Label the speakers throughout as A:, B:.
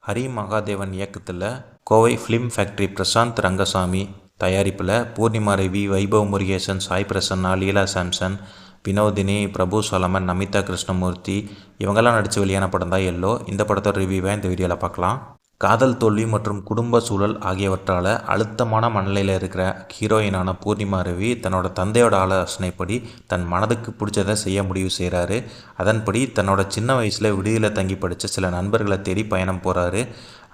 A: ஹரி மகாதேவன் இயக்கத்தில் Kovai film factory Prashanth Rangasamy தயாரிப்பில் பூர்ணிமா ரவி, வைபவ் முருகேசன், சாய் பிரசன்னா, லீலா Samson, Vinodhini, பிரபு சோலமன், நமிதா கிருஷ்ணமூர்த்தி இவங்கெல்லாம் நடித்து வெளியான படம் தான் எல்லோ. இந்த படத்தோட ரிவ்யூவை இந்த வீடியோவில் பார்க்கலாம். காதல் தோல்வி மற்றும் குடும்ப சூழல் ஆகியவற்றால் அழுத்தமான மனநிலையில் இருக்கிற ஹீரோயினான பூர்ணிமா ரவி தன்னோட தந்தையோட ஆலோசனைப்படி தன் மனதுக்கு பிடிச்சதை செய்ய முடிவு செய்கிறாரு. அதன்படி தன்னோட சின்ன வயசில் விடுதியில் தங்கி படித்த சில நண்பர்களை தேடி பயணம் போகிறாரு.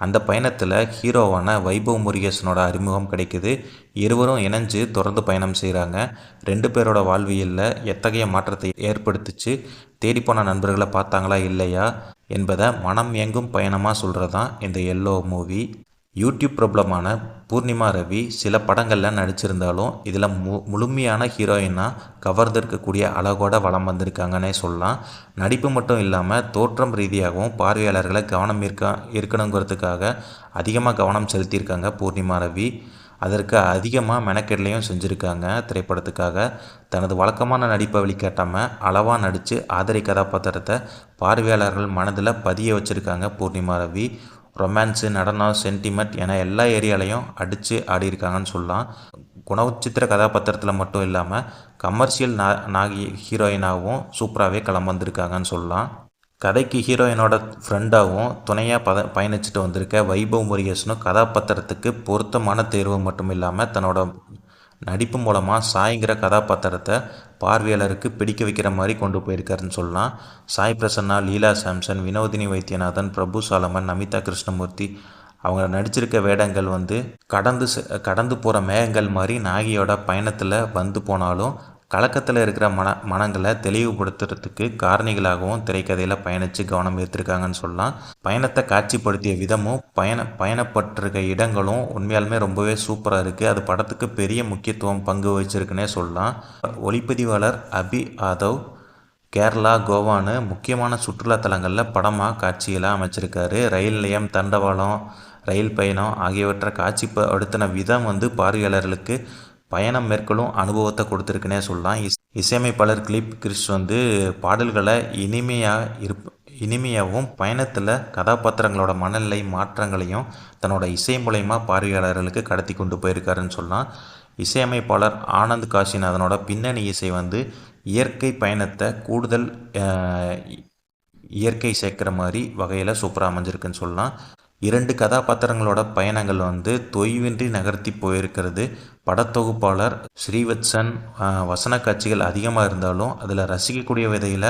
A: அந்த பயணத்தில் ஹீரோவான வைபவ் முருகேசனோட அறிமுகம் கிடைக்குது. இருவரும் இணைஞ்சு தொடர்ந்து பயணம் செய்கிறாங்க. 2 பேரோட வாழ்வியலில் எத்தகைய மாற்றத்தை ஏற்படுத்துச்சு, தேடிப்போன நண்பர்களை பார்த்தாங்களா இல்லையா என்பதை மனம் எங்கும் பயணமாக சொல்கிறது தான் இந்த எல்லோ மூவி. யூடியூப் பிரபலமான பூர்ணிமா ரவி சில படங்களில் நடிச்சிருந்தாலும் இதில் முழுமையான ஹீரோயினாக கவர்ந்திருக்கக்கூடிய அழகோட வலம் வந்திருக்காங்கன்னே சொல்லலாம். நடிப்பு மட்டும் இல்லாமல் தோற்றம் ரீதியாகவும் பார்வையாளர்களை கவனம் இருக்கணுங்கிறதுக்காக அதிகமாக கவனம் செலுத்தியிருக்காங்க பூர்ணிமா ரவி. அதற்கு அதிகமாக மெனக்கெடலையும் செஞ்சுருக்காங்க. திரைப்படத்துக்காக தனது வழக்கமான நடிப்பை வெளிக்காட்டாமல் அளவாக நடித்து ஆதரி கதாபாத்திரத்தை பார்வையாளர்கள் மனதில் பதிய வச்சுருக்காங்க பூர்ணிமா ரவி. ரொமான்ஸு, நடனம், சென்டிமெண்ட் என எல்லா ஏரியாலையும் அடித்து ஆடியிருக்காங்கன்னு சொல்லலாம். குணச்சித்திர கதாபாத்திரத்தில் மட்டும் இல்லாமல் கமர்ஷியல் ஹீரோயினாகவும் சூப்பராகவே களம் வந்திருக்காங்கன்னு சொல்லலாம். கதைக்கு ஹீரோயினோட ஃப்ரெண்டாகவும் துணையாக பயணிச்சுட்டு வந்திருக்க வைபவ் முருகேசனும் கதாபாத்திரத்துக்கு பொருத்தமான தேர்வு மட்டும் இல்லாமல் தன்னோட நடிப்பு மூலமாக சாய்ங்கிற கதாபாத்திரத்தை பார்வையாளருக்கு பிடிக்க வைக்கிற மாதிரி கொண்டு போயிருக்காருன்னு சொல்லலாம். சாய் பிரசன்னா, லீலா சாம்சன், வினோதினி வைத்தியநாதன், பிரபு சாலமன், நமிதா கிருஷ்ணமூர்த்தி அவங்க நடிச்சிருக்க வேடங்கள் கடந்து போகிற மேகங்கள் மாதிரி நாகியோட பயணத்தில் வந்து போனாலும் கலக்கத்தில் இருக்கிற மனங்களை தெளிவுபடுத்துறதுக்கு காரணிகளாகவும் திரைக்கதையில் பயணித்து கவனம் ஈர்த்திருக்காங்கன்னு சொல்லலாம். பயணத்தை காட்சிப்படுத்திய விதமும் பயணப்பட்டிருக்க இடங்களும் உண்மையாலுமே ரொம்பவே சூப்பராக இருக்குது. அது படத்துக்கு பெரிய முக்கியத்துவம் பங்கு வகிச்சிருக்குன்னே சொல்லலாம். ஒளிப்பதிவாளர் அபி ஆதவ் கேரளா, கோவான்னு முக்கியமான சுற்றுலா தலங்களில் படமாக காட்சியெல்லாம் அமைச்சிருக்காரு. ரயில் நிலையம், தண்டவாளம், ரயில் பயணம் ஆகியவற்றை காட்சிப்படுத்தின விதம் பார்வையாளர்களுக்கு பயணம் மேற்கொள்ளும் அனுபவத்தை கொடுத்துருக்குன்னே சொல்லலாம். இசையமைப்பாளர் கிளிப் கிறிஸ் பாடல்களை இனிமையாகவும் பயணத்தில் கதாபாத்திரங்களோட மனநிலை மாற்றங்களையும் தன்னோட இசை மூலயமா பார்வையாளர்களுக்கு கடத்தி கொண்டு போயிருக்காருன்னு சொல்லலாம். இசையமைப்பாளர் ஆனந்த் காசிநாதனோட பின்னணி இசை இயற்கை பயணத்தை கூடுதல் இயற்கை சேர்க்குற மாதிரி வகையில் சூப்பராக அமைஞ்சிருக்குன்னு சொல்லலாம். 2 கதாபாத்திரங்களோட பயணங்கள் தொய்வின்றி நகர்த்தி போயிருக்கிறது. படத்தொகுப்பாளர் ஸ்ரீவத்சன் வசன காட்சிகள் அதிகமாக இருந்தாலும் அதில் ரசிக்கக்கூடிய விதையில்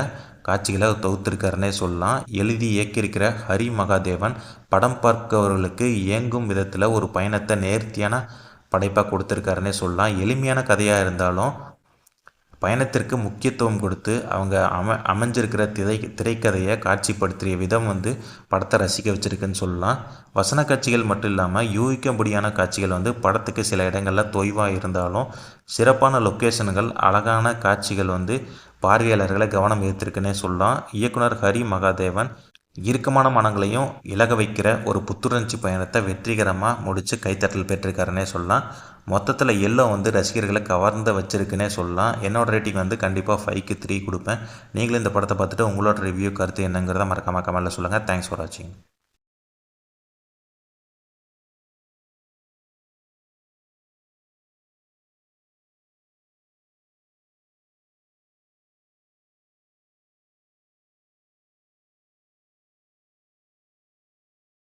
A: காட்சிகளை தொகுத்திருக்காருன்னே சொல்லலாம். எழுதி இயக்கியிருக்கிற ஹரி மகாதேவன் படம் பார்ப்பவர்களுக்கு இயங்கும் விதத்தில் ஒரு பயணத்தை நேர்த்தியான படைப்பாக கொடுத்துருக்காருன்னே சொல்லலாம். எளிமையான கதையாக இருந்தாலும் பயணத்திற்கு முக்கியத்துவம் கொடுத்து அவங்க அமைஞ்சிருக்கிற திரைக்கதையை காட்சிப்படுத்திய விதம் படத்தை ரசிக்க வச்சுருக்குன்னு சொல்லலாம். வசன காட்சிகள் மட்டும் இல்லாமல் யூகிக்கும்படியான காட்சிகள் படத்துக்கு சில இடங்களில் தொய்வாக இருந்தாலும் சிறப்பான லொக்கேஷன்கள், அழகான காட்சிகள் பார்வையாளர்களை கவனம் ஈர்த்திருக்குன்னே சொல்லலாம். இயக்குனர் ஹரி மகாதேவன் இறுக்கமான மனங்களையும் இலக வைக்கிற ஒரு புத்துணர்ச்சி பயணத்தை வெற்றிகரமாக முடித்து கைத்தட்டல் பெற்றிருக்காருன்னே சொல்லலாம். மொத்தத்தில் எல்லோ ரசிகர்களை கவர்ந்து வச்சுருக்குன்னே சொல்லலாம். என்னோடய ரேட்டிங் கண்டிப்பாக 5க்கு 3 கொடுப்பேன். நீங்களும் இந்த படத்தை பார்த்துட்டு உங்களோட ரிவ்யூ கருத்து என்னங்கிறத மறக்காமல் கமெண்ட்டில் சொல்லுங்கள். தேங்க்ஸ் ஃபார் வாட்சிங்.